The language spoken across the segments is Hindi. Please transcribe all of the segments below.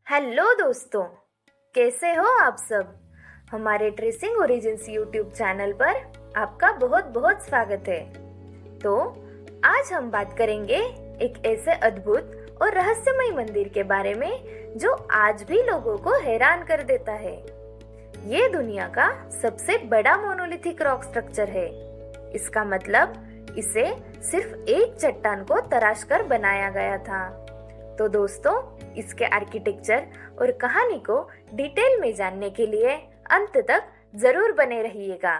हेलो दोस्तों, कैसे हो आप सब। हमारे ट्रेसिंग ओरिजिन्स यूट्यूब चैनल पर आपका बहुत बहुत स्वागत है। तो आज हम बात करेंगे एक ऐसे अद्भुत और रहस्यमय मंदिर के बारे में जो आज भी लोगों को हैरान कर देता है। ये दुनिया का सबसे बड़ा मोनोलिथिक रॉक स्ट्रक्चर है। इसका मतलब इसे सिर्फ एक चट्टान को तराश कर बनाया गया था। तो दोस्तों, इसके आर्किटेक्चर और कहानी को डिटेल में जानने के लिए अंत तक जरूर बने रहिएगा।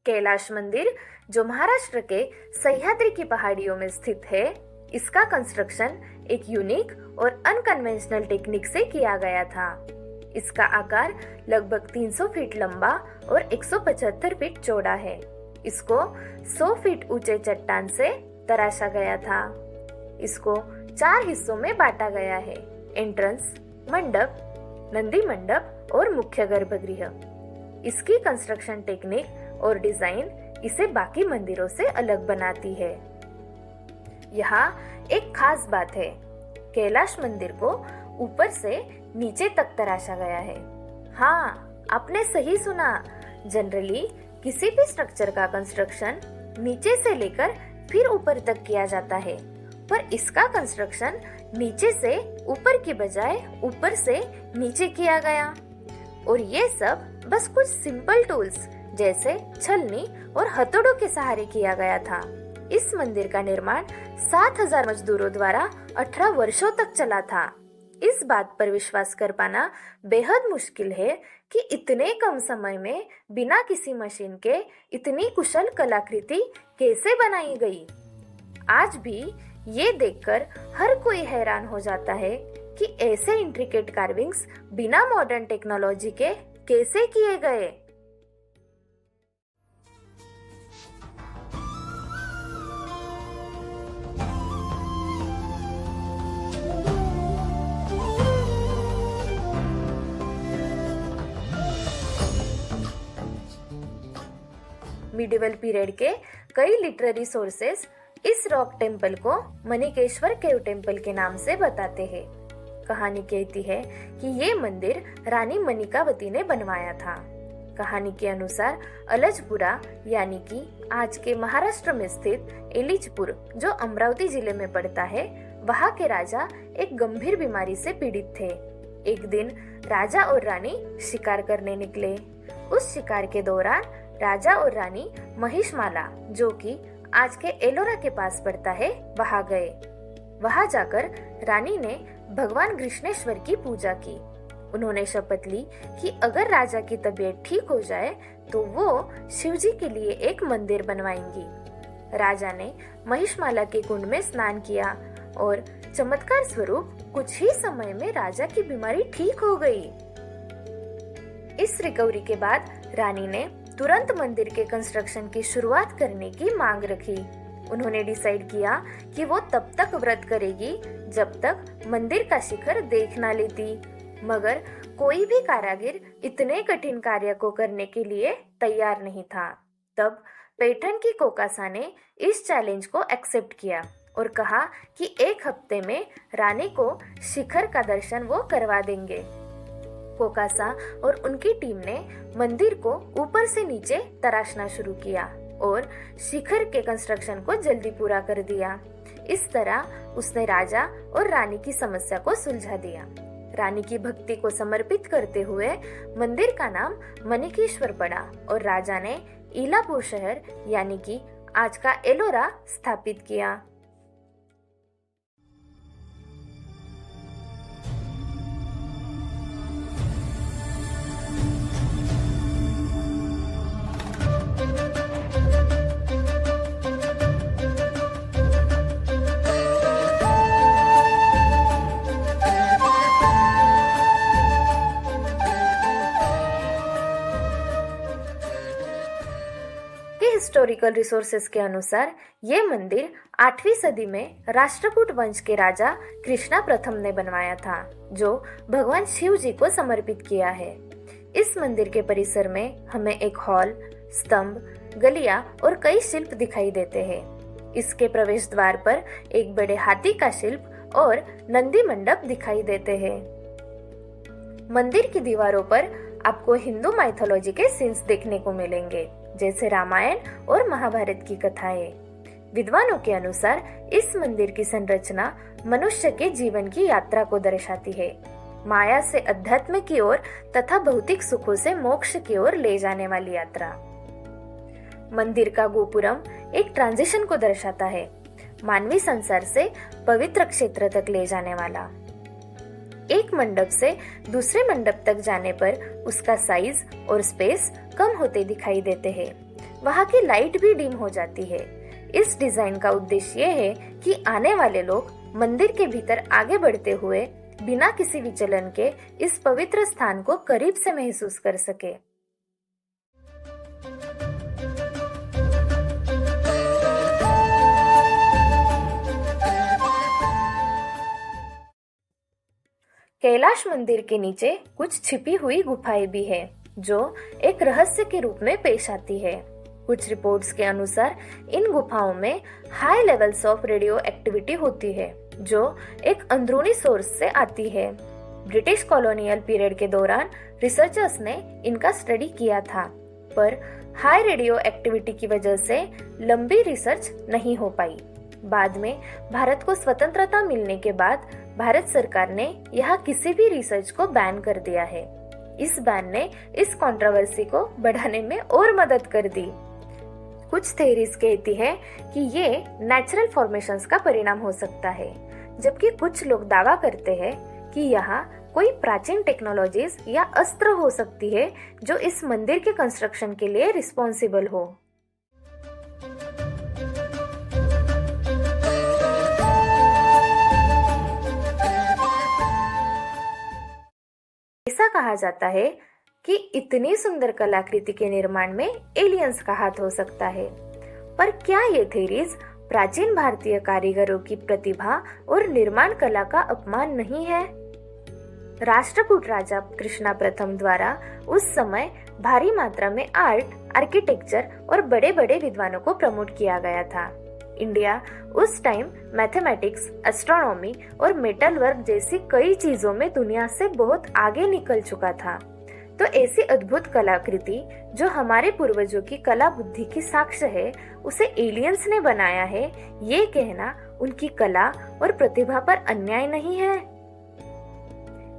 कैलाश मंदिर, जो महाराष्ट्र के सह्याद्री की पहाड़ियों में स्थित है, इसका कंस्ट्रक्शन एक यूनिक और अनकन्वेंशनल टेक्निक से किया गया था। इसका आकार लगभग 300 फीट लंबा और 175 फीट चौड़ा है। इसको 100 फीट ऊंचे चट्टान से तराशा गया था। इसको 4 हिस्सों में बांटा गया है: एंट्रेंस, मंडप, नंदी मंडप और मुख्य गर्भगृह। इसकी कंस्ट्रक्शन टेक्निक और डिजाइन इसे बाकी मंदिरों से अलग बनाती है। यहाँ एक खास बात है, कैलाश मंदिर को ऊपर से नीचे तक तराशा गया है। हाँ, आपने सही सुना। जनरली किसी भी स्ट्रक्चर का कंस्ट्रक्शन नीचे से लेकर फिर ऊपर तक किया जाता है, पर इसका कंस्ट्रक्शन नीचे से ऊपर की बजाय ऊपर से नीचे किया गया। और ये सब बस कुछ सिंपल टूल्स जैसे छलनी और हथौड़ों के सहारे किया गया था। इस मंदिर का निर्माण 7000 मजदूरों द्वारा 18 वर्षों तक चला था। इस बात पर विश्वास कर पाना बेहद मुश्किल है कि इतने कम समय में बिना किसी मशीन के इतनी कुशल कलाकृति कैसे बनाई गई। आज भी ये देखकर हर कोई हैरान हो जाता है कि ऐसे इंट्रिकेट कार्विंग्स बिना मॉडर्न टेक्नोलॉजी के कैसे किए गए। मिडिवल पीरियड के कई लिटरेरी सोर्सेस इस रॉक टेम्पल को मणिकेश्वर केव टेम्पल के नाम से बताते हैं। कहानी कहती है कि ये मंदिर रानी मणिकावती ने बनवाया था। कहानी के अनुसार अलजपुरा यानी कि आज के महाराष्ट्र में स्थित एलिचपुर, जो अमरावती जिले में पड़ता है, वहाँ के राजा एक गंभीर बीमारी से पीड़ित थे। एक दिन राजा और रानी शिकार करने निकले। उस शिकार के दौरान राजा और रानी महिषमाला, जो कि आज के एलोरा के पास पड़ता है, वहां गए। वहां जाकर रानी ने भगवान कृष्णेश्वर की पूजा की। उन्होंने शपथ ली कि अगर राजा की तबीयत ठीक हो जाए तो वो शिवजी के लिए एक मंदिर बनवाएंगी। राजा ने महिषमाला के कुंड में स्नान किया और चमत्कार स्वरूप कुछ ही समय में राजा की बीमारी ठीक हो गई। इस रिकवरी के बाद रानी ने तुरंत मंदिर के कंस्ट्रक्शन की शुरुआत करने की मांग रखी। उन्होंने डिसाइड किया कि वो तब तक व्रत करेगी जब तक मंदिर का शिखर देख ना लेती। मगर कोई भी कारीगर इतने कठिन कार्य को करने के लिए तैयार नहीं था। तब पैठन की कोकासा ने इस चैलेंज को एक्सेप्ट किया और कहा कि 1 हफ्ते में रानी को शिखर का दर्शन वो करवा देंगे। कोकासा और उनकी टीम ने मंदिर को ऊपर से नीचे तराशना शुरू किया और शिखर के कंस्ट्रक्शन को जल्दी पूरा कर दिया। इस तरह उसने राजा और रानी की समस्या को सुलझा दिया। रानी की भक्ति को समर्पित करते हुए मंदिर का नाम मणिकेश्वर पड़ा और राजा ने ईलापुर शहर यानी कि आज का एलोरा स्थापित किया। हिस्टोरिकल रिसोर्सेस के अनुसार ये मंदिर 8वीं सदी में राष्ट्रकूट वंश के राजा कृष्णा प्रथम ने बनवाया था, जो भगवान शिव जी को समर्पित किया है। इस मंदिर के परिसर में हमें एक हॉल, स्तंभ, गलियां और कई शिल्प दिखाई देते हैं। इसके प्रवेश द्वार पर एक बड़े हाथी का शिल्प और नंदी मंडप दिखाई देते हैं। मंदिर की दीवारों पर आपको हिंदू माइथोलॉजी के सीन्स देखने को मिलेंगे, जैसे रामायण और महाभारत की कथाएं। विद्वानों के अनुसार इस मंदिर की संरचना मनुष्य के जीवन की यात्रा को दर्शाती है, माया से अध्यात्म की ओर तथा भौतिक सुखों से मोक्ष की ओर ले जाने वाली यात्रा। मंदिर का गोपुरम एक ट्रांजिशन को दर्शाता है, मानवीय संसार से पवित्र क्षेत्र तक ले जाने वाला। एक मंडप से दूसरे मंडप तक जाने पर उसका साइज और स्पेस कम होते दिखाई देते हैं। वहाँ की लाइट भी डिम हो जाती है। इस डिजाइन का उद्देश्य यह है कि आने वाले लोग मंदिर के भीतर आगे बढ़ते हुए बिना किसी विचलन के इस पवित्र स्थान को करीब से महसूस कर सके। कैलाश मंदिर के नीचे कुछ छिपी हुई गुफाएं भी है, जो एक रहस्य के रूप में पेश आती है। कुछ रिपोर्ट्स के अनुसार इन गुफाओं में high levels of radio activity होती है, जो एक अंदरूनी सोर्स से आती है। ब्रिटिश कॉलोनियल पीरियड के दौरान रिसर्चर्स ने इनका स्टडी किया था, पर हाई रेडियो एक्टिविटी की वजह से लंबी रिसर्च नहीं हो पाई। बाद में भारत को स्वतंत्रता मिलने के बाद भारत सरकार ने यहाँ किसी भी रिसर्च को बैन कर दिया है। इस बैन ने इस कंट्रोवर्सी को बढ़ाने में और मदद कर दी। कुछ थ्योरीज कहती है कि ये नेचुरल फॉर्मेशंस का परिणाम हो सकता है, जबकि कुछ लोग दावा करते हैं कि यहाँ कोई प्राचीन टेक्नोलॉजीज या अस्त्र हो सकती है जो इस मंदिर के कंस्ट्रक्शन के लिए रिस्पॉन्सिबल हो। ऐसा कहा जाता है कि इतनी सुंदर कलाकृति के निर्माण में एलियंस का हाथ हो सकता है, पर क्या ये थ्योरीज प्राचीन भारतीय कारीगरों की प्रतिभा और निर्माण कला का अपमान नहीं है? राष्ट्रकूट राजा कृष्णा प्रथम द्वारा उस समय भारी मात्रा में आर्ट, आर्किटेक्चर और बड़े बड़े विद्वानों को प्रमोट किया गया था। इंडिया उस टाइम मैथमेटिक्स, एस्ट्रोनॉमी और मेटल वर्क जैसी कई चीजों में दुनिया से बहुत आगे निकल चुका था। तो ऐसी अद्भुत कलाकृति जो हमारे पूर्वजों की कला बुद्धि की साक्ष्य है, उसे एलियंस ने बनाया है, ये कहना उनकी कला और प्रतिभा पर अन्याय नहीं है।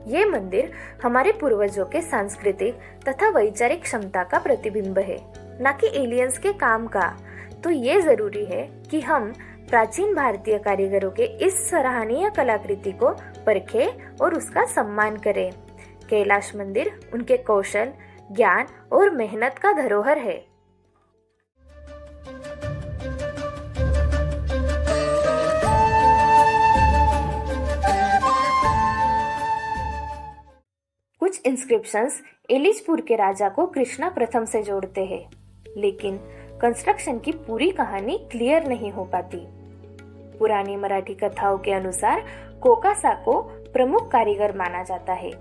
ये मंदिर हमारे पूर्वजों के सांस्कृतिक तथा वैचारिक क्षमता का प्रतिबिंब है, न कि एलियंस के काम का। तो ये जरूरी है कि हम प्राचीन भारतीय कारीगरों के इस सराहनीय कलाकृति को परखें और उसका सम्मान करें। कैलाश मंदिर उनके कौशल, ज्ञान और मेहनत का धरोहर है। कुछ इंस्क्रिप्शंस एलिचपुर के राजा को कृष्णा प्रथम से जोड़ते हैं, लेकिन कंस्ट्रक्शन की पूरी कहानी क्लियर नहीं हो पाती। पुरानी मराठी कथाओं के अनुसार कोकासा को प्रमुख कारीगर माना जाता है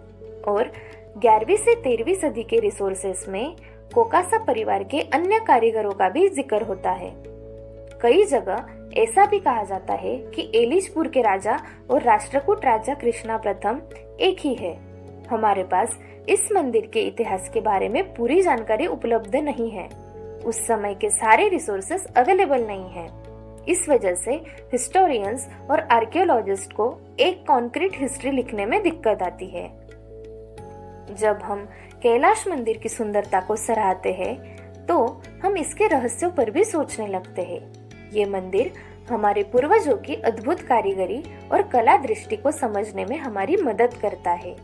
और 11वीं से 13वीं सदी के रिसोर्सेस में कोकासा परिवार के अन्य कारीगरों का भी जिक्र होता है। कई जगह ऐसा भी कहा जाता है कि एलिचपुर के राजा और राष्ट्रकूट राजा कृष्णा प्रथम एक ही है। हमारे पास इस मंदिर के इतिहास के बारे में पूरी जानकारी उपलब्ध नहीं है। उस समय के सारे रिसोर्सेस अवेलेबल नहीं है। इस वजह से हिस्टोरियंस और आर्कियोलॉजिस्ट को एक कॉन्क्रीट हिस्ट्री लिखने में दिक्कत आती है। जब हम कैलाश मंदिर की सुंदरता को सराहते हैं, तो हम इसके रहस्यों पर भी सोचने लगते हैं। ये मंदिर हमारे पूर्वजों की अद्भुत कारीगरी और कला दृष्टि को समझने में हमारी मदद करता है।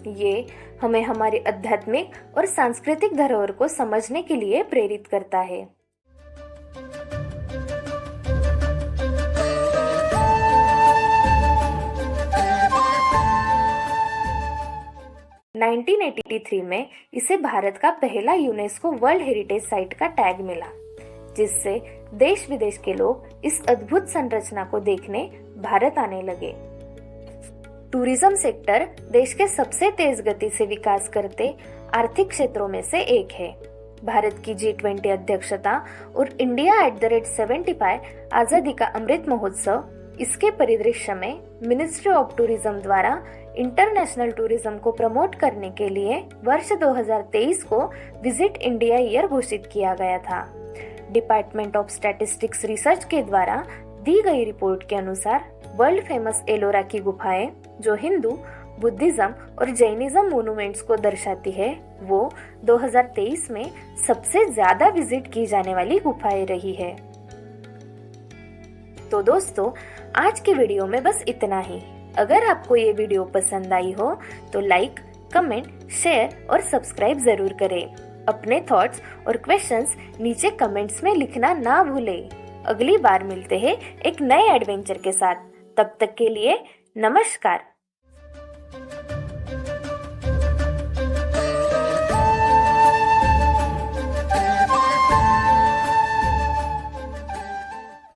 ये हमें हमारी आध्यात्मिक और सांस्कृतिक धरोहर को समझने के लिए प्रेरित करता है। सन 1983 में इसे भारत का पहला यूनेस्को वर्ल्ड हेरिटेज साइट का टैग मिला, जिससे देश विदेश के लोग इस अद्भुत संरचना को देखने भारत आने लगे। टूरिज्म सेक्टर देश के सबसे तेज गति से विकास करते आर्थिक क्षेत्रों में से एक है। भारत की G20 अध्यक्षता और इंडिया @75 आजादी का अमृत महोत्सव, इसके परिदृश्य में मिनिस्ट्री ऑफ टूरिज्म द्वारा इंटरनेशनल टूरिज्म को प्रमोट करने के लिए वर्ष 2023 को विजिट इंडिया ईयर घोषित किया गया था। डिपार्टमेंट ऑफ स्टैटिस्टिक्स रिसर्च के द्वारा दी गई रिपोर्ट के अनुसार वर्ल्ड फेमस एलोरा की गुफाएं, जो हिंदू, बुद्धिज्म और जैनिज्म मोन्यूमेंट्स को दर्शाती है, वो 2023 में सबसे ज्यादा विजिट की जाने वाली गुफाएं रही है। तो दोस्तों, आज की वीडियो में बस इतना ही। अगर आपको ये वीडियो पसंद आई हो तो लाइक, कमेंट, शेयर और सब्सक्राइब जरूर करें। अपने थॉट्स और क्वेश्चंस नीचे कमेंट्स में लिखना ना भूलें। अगली बार मिलते हैं एक नए एडवेंचर के साथ। तब तक के लिए नमस्कार।